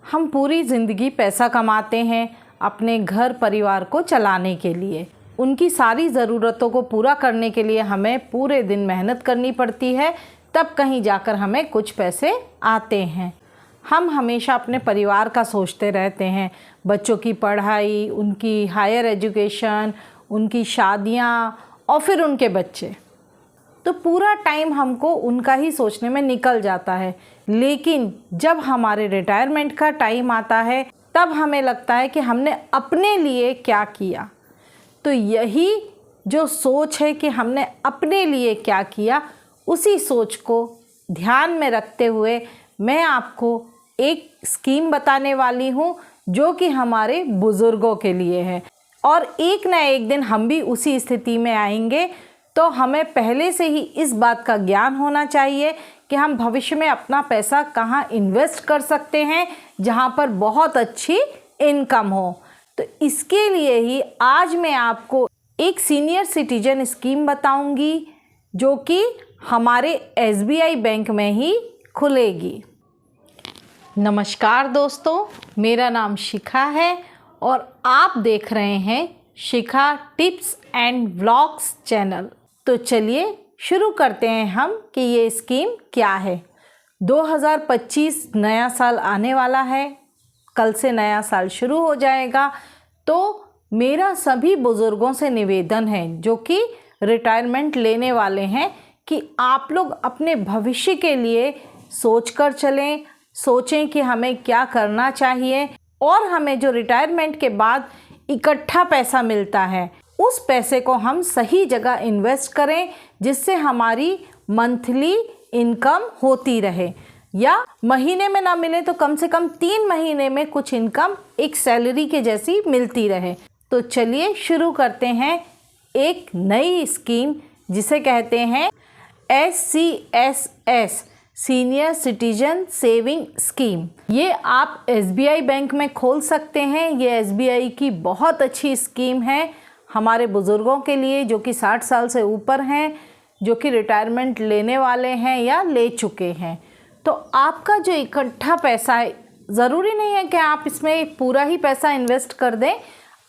हम पूरी ज़िंदगी पैसा कमाते हैं अपने घर परिवार को चलाने के लिए। उनकी सारी ज़रूरतों को पूरा करने के लिए हमें पूरे दिन मेहनत करनी पड़ती है, तब कहीं जाकर हमें कुछ पैसे आते हैं। हम हमेशा अपने परिवार का सोचते रहते हैं, बच्चों की पढ़ाई, उनकी हायर एजुकेशन, उनकी शादियाँ और फिर उनके बच्चे। तो पूरा टाइम हमको उनका ही सोचने में निकल जाता है। लेकिन जब हमारे रिटायरमेंट का टाइम आता है तब हमें लगता है कि हमने अपने लिए क्या किया। तो यही जो सोच है कि हमने अपने लिए क्या किया, उसी सोच को ध्यान में रखते हुए मैं आपको एक स्कीम बताने वाली हूँ जो कि हमारे बुज़ुर्गों के लिए है। और एक ना एक दिन हम भी उसी स्थिति में आएंगे, तो हमें पहले से ही इस बात का ज्ञान होना चाहिए कि हम भविष्य में अपना पैसा कहाँ इन्वेस्ट कर सकते हैं जहाँ पर बहुत अच्छी इनकम हो। तो इसके लिए ही आज मैं आपको एक सीनियर सिटीजन स्कीम बताऊंगी जो कि हमारे SBI बैंक में ही खुलेगी। नमस्कार दोस्तों, मेरा नाम शिखा है और आप देख रहे हैं शिखा टिप्स एंड व्लॉग्स चैनल। तो चलिए शुरू करते हैं हम कि ये स्कीम क्या है। 2025 नया साल आने वाला है, कल से नया साल शुरू हो जाएगा। तो मेरा सभी बुज़ुर्गों से निवेदन है जो कि रिटायरमेंट लेने वाले हैं कि आप लोग अपने भविष्य के लिए सोच कर चलें, सोचें कि हमें क्या करना चाहिए और हमें जो रिटायरमेंट के बाद इकट्ठा पैसा मिलता है उस पैसे को हम सही जगह इन्वेस्ट करें, जिससे हमारी मंथली इनकम होती रहे, या महीने में ना मिले तो कम से कम 3 महीने में कुछ इनकम एक सैलरी के जैसी मिलती रहे। तो चलिए शुरू करते हैं एक नई स्कीम जिसे कहते हैं SCSS senior citizen saving scheme. ये आप SBI बैंक में खोल सकते हैं। ये SBI की बहुत अच्छी स्कीम है हमारे बुज़ुर्गों के लिए जो कि 60 साल से ऊपर हैं, जो कि रिटायरमेंट लेने वाले हैं या ले चुके हैं। तो आपका जो इकट्ठा पैसा है, ज़रूरी नहीं है कि आप इसमें पूरा ही पैसा इन्वेस्ट कर दें,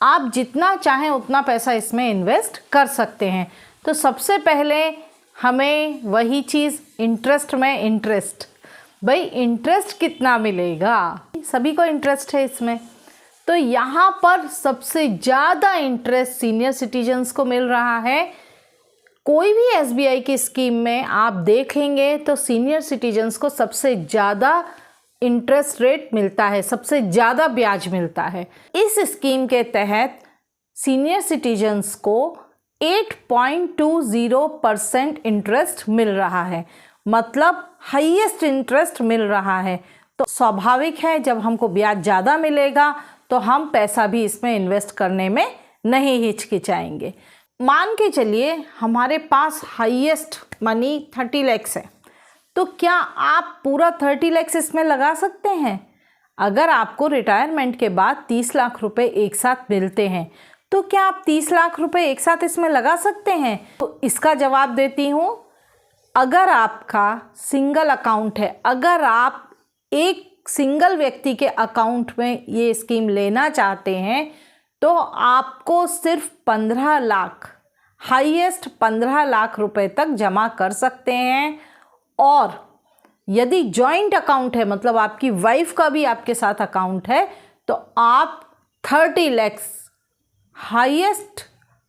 आप जितना चाहें उतना पैसा इसमें इन्वेस्ट कर सकते हैं। तो सबसे पहले हमें वही चीज़, इंटरेस्ट में इंटरेस्ट, भाई इंटरेस्ट कितना मिलेगा, सभी को इंटरेस्ट है इसमें। तो यहाँ पर सबसे ज़्यादा इंटरेस्ट सीनियर सिटीजन्स को मिल रहा है। कोई भी SBI की स्कीम में आप देखेंगे तो सीनियर सिटीजन्स को सबसे ज़्यादा इंटरेस्ट रेट मिलता है, सबसे ज़्यादा ब्याज मिलता है। इस स्कीम के तहत सीनियर सिटीजन्स को 8.20% इंटरेस्ट मिल रहा है, मतलब हाईएस्ट इंटरेस्ट मिल रहा है। तो स्वाभाविक है जब हमको ब्याज ज़्यादा मिलेगा तो हम पैसा भी इसमें इन्वेस्ट करने में नहीं हिचकिचाएंगे। मान के चलिए हमारे पास हाईएस्ट मनी 30 लाख है, तो क्या आप पूरा 30 लाख इसमें लगा सकते हैं? अगर आपको रिटायरमेंट के बाद 30 लाख रुपए एक साथ मिलते हैं तो क्या आप 30 लाख रुपए एक साथ इसमें लगा सकते हैं? तो इसका जवाब देती हूँ, अगर आपका सिंगल अकाउंट है, अगर आप एक सिंगल व्यक्ति के अकाउंट में ये स्कीम लेना चाहते हैं तो आपको सिर्फ 15 लाख, हाईएस्ट 15 लाख रुपए तक जमा कर सकते हैं। और यदि जॉइंट अकाउंट है, मतलब आपकी वाइफ का भी आपके साथ अकाउंट है, तो आप 30 लाख, हाईएस्ट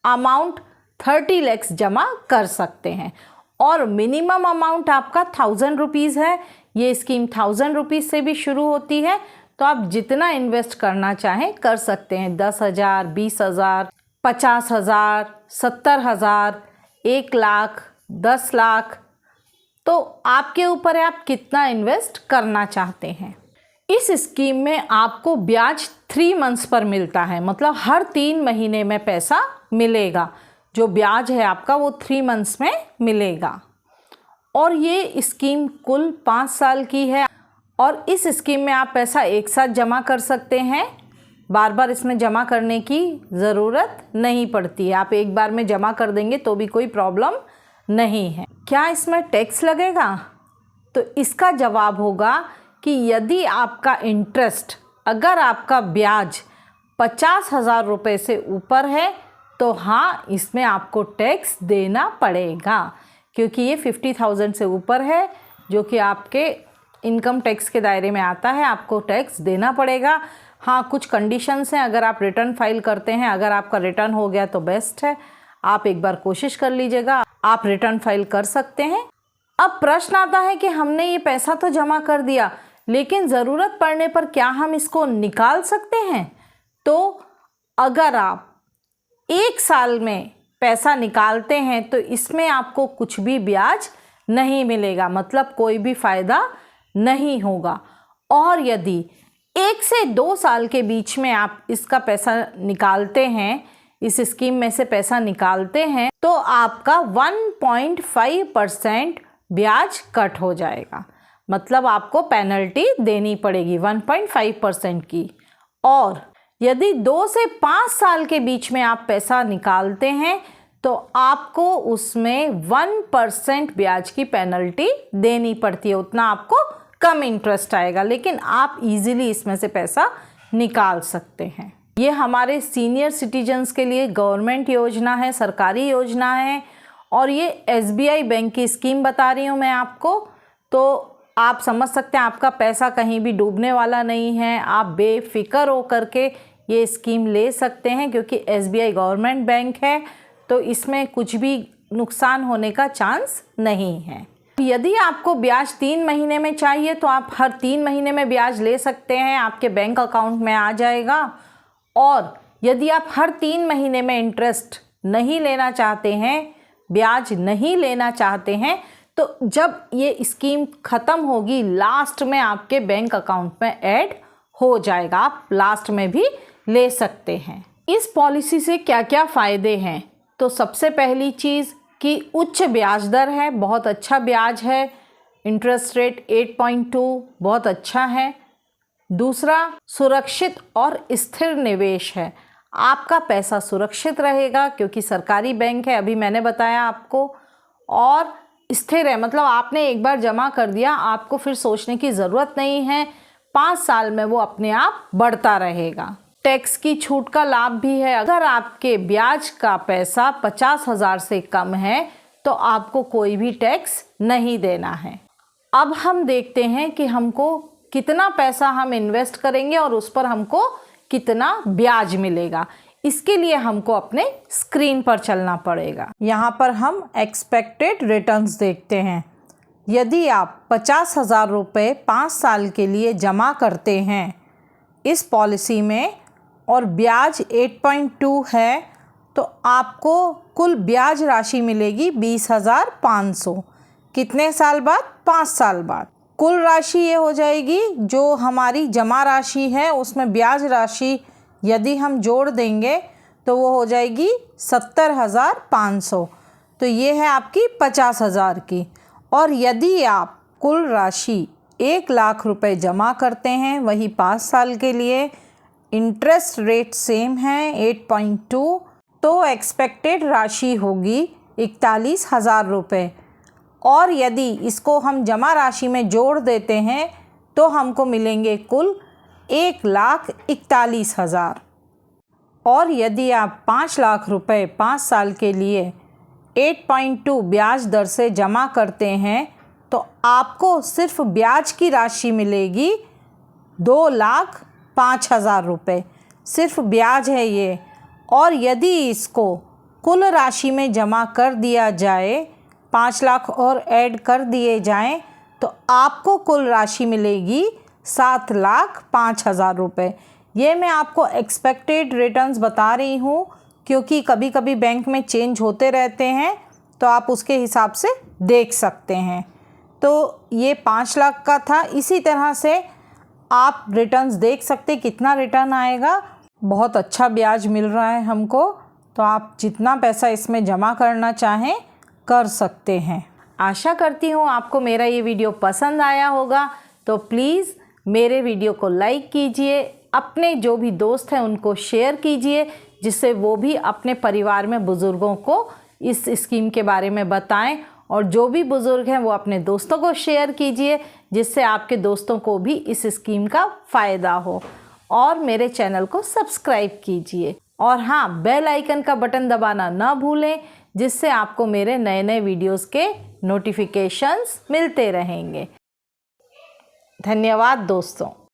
अमाउंट 30 लाख जमा कर सकते हैं। और मिनिमम अमाउंट आपका 1000 रुपीज़ है। ये स्कीम 1000 रुपीज़ से भी शुरू होती है, तो आप जितना इन्वेस्ट करना चाहें कर सकते हैं। 10,000, 20,000, 50,000, 70,000, 1 लाख, 10 लाख, तो आपके ऊपर है आप कितना इन्वेस्ट करना चाहते हैं। इस स्कीम में आपको ब्याज 3 मंथ्स पर मिलता है, मतलब हर 3 महीने में पैसा मिलेगा। जो ब्याज है आपका वो 3 मंथ्स में मिलेगा। और ये स्कीम कुल 5 साल की है और इस स्कीम में आप पैसा एक साथ जमा कर सकते हैं, बार बार इसमें जमा करने की ज़रूरत नहीं पड़ती है। आप एक बार में जमा कर देंगे तो भी कोई प्रॉब्लम नहीं है। क्या इसमें टैक्स लगेगा? तो इसका जवाब होगा कि यदि आपका इंटरेस्ट, अगर आपका ब्याज 50,000 रुपये से ऊपर है तो हाँ, इसमें आपको टैक्स देना पड़ेगा, क्योंकि ये 50,000 से ऊपर है जो कि आपके इनकम टैक्स के दायरे में आता है, आपको टैक्स देना पड़ेगा। हाँ, कुछ कंडीशंस हैं, अगर आप रिटर्न फाइल करते हैं, अगर आपका रिटर्न हो गया तो बेस्ट है, आप एक बार कोशिश कर लीजिएगा, आप रिटर्न फाइल कर सकते हैं। अब प्रश्न आता है कि हमने ये पैसा तो जमा कर दिया, लेकिन ज़रूरत पड़ने पर क्या हम इसको निकाल सकते हैं? तो अगर आप 1 साल में पैसा निकालते हैं तो इसमें आपको कुछ भी ब्याज नहीं मिलेगा, मतलब कोई भी फ़ायदा नहीं होगा। और यदि 1 से 2 साल के बीच में आप इसका पैसा निकालते हैं, इस स्कीम में से पैसा निकालते हैं, तो आपका 1.5% ब्याज कट हो जाएगा, मतलब आपको पेनल्टी देनी पड़ेगी 1.5% की। और यदि 2 से 5 साल के बीच में आप पैसा निकालते हैं तो आपको उसमें 1% ब्याज की पेनल्टी देनी पड़ती है, उतना आपको कम इंटरेस्ट आएगा, लेकिन आप इजीली इसमें से पैसा निकाल सकते हैं। ये हमारे सीनियर सिटीजन्स के लिए गवर्नमेंट योजना है, सरकारी योजना है, और ये SBI बैंक की स्कीम बता रही हूँ मैं आपको, तो आप समझ सकते हैं आपका पैसा कहीं भी डूबने वाला नहीं है, आप बेफिक्र हो करके ये स्कीम ले सकते हैं, क्योंकि SBI गवर्नमेंट बैंक है तो इसमें कुछ भी नुकसान होने का चांस नहीं है। यदि आपको ब्याज 3 महीने में चाहिए तो आप हर 3 महीने में ब्याज ले सकते हैं, आपके बैंक अकाउंट में आ जाएगा। और यदि आप हर 3 महीने में इंटरेस्ट नहीं लेना चाहते हैं, ब्याज नहीं लेना चाहते हैं, तो जब ये स्कीम ख़त्म होगी लास्ट में आपके बैंक अकाउंट में ऐड हो जाएगा, आप लास्ट में भी ले सकते हैं। इस पॉलिसी से क्या क्या फ़ायदे हैं? तो सबसे पहली चीज़ कि उच्च ब्याज दर है, बहुत अच्छा ब्याज है, इंटरेस्ट रेट 8.2 बहुत अच्छा है। दूसरा, सुरक्षित और स्थिर निवेश है, आपका पैसा सुरक्षित रहेगा क्योंकि सरकारी बैंक है, अभी मैंने बताया आपको, और स्थिर है, मतलब आपने एक बार जमा कर दिया, आपको फिर सोचने की ज़रूरत नहीं है, 5 साल में वो अपने आप बढ़ता रहेगा। टैक्स की छूट का लाभ भी है, अगर आपके ब्याज का पैसा 50,000 से कम है तो आपको कोई भी टैक्स नहीं देना है। अब हम देखते हैं कि हमको कितना पैसा हम इन्वेस्ट करेंगे और उस पर हमको कितना ब्याज मिलेगा। इसके लिए हमको अपने स्क्रीन पर चलना पड़ेगा। यहाँ पर हम एक्सपेक्टेड रिटर्न्स देखते हैं। यदि आप 50,000 रुपये 5 साल के लिए जमा करते हैं इस पॉलिसी में और ब्याज 8.2 है तो आपको कुल ब्याज राशि मिलेगी 20,500। कितने साल बाद? 5 साल बाद। कुल राशि ये हो जाएगी जो हमारी जमा राशि है, उसमें ब्याज राशि यदि हम जोड़ देंगे तो वो हो जाएगी 70,500। तो ये है आपकी 50,000 की। और यदि आप कुल राशि 1 लाख रुपए जमा करते हैं, वही 5 साल के लिए, इंटरेस्ट रेट सेम है 8.2, तो एक्सपेक्टेड राशि होगी 41,000 रुपये। और यदि इसको हम जमा राशि में जोड़ देते हैं तो हमको मिलेंगे कुल 1,41,000। और यदि आप 5 लाख रुपए 5 साल के लिए 8.2 ब्याज दर से जमा करते हैं तो आपको सिर्फ ब्याज की राशि मिलेगी 2,05,000 रुपये, सिर्फ ब्याज है ये। और यदि इसको कुल राशि में जमा कर दिया जाए, 5 लाख और ऐड कर दिए जाएं, तो आपको कुल राशि मिलेगी 7,05,000 रुपये। ये मैं आपको एक्सपेक्टेड रिटर्न्स बता रही हूँ क्योंकि कभी कभी बैंक में चेंज होते रहते हैं, तो आप उसके हिसाब से देख सकते हैं। तो ये 5 लाख का था। इसी तरह से आप रिटर्न्स देख सकते कितना रिटर्न आएगा। बहुत अच्छा ब्याज मिल रहा है हमको, तो आप जितना पैसा इसमें जमा करना चाहें कर सकते हैं। आशा करती हूँ आपको मेरा ये वीडियो पसंद आया होगा, तो प्लीज़ मेरे वीडियो को लाइक कीजिए, अपने जो भी दोस्त हैं उनको शेयर कीजिए, जिससे वो भी अपने परिवार में बुज़ुर्गों को इस स्कीम के बारे में बताएं और जो भी बुज़ुर्ग हैं वो अपने दोस्तों को शेयर कीजिए, जिससे आपके दोस्तों को भी इस स्कीम का फ़ायदा हो। और मेरे चैनल को सब्सक्राइब कीजिए और हाँ, बेल आइकन का बटन दबाना ना भूलें, जिससे आपको मेरे नए नए वीडियोस के नोटिफिकेशंस मिलते रहेंगे। धन्यवाद दोस्तों।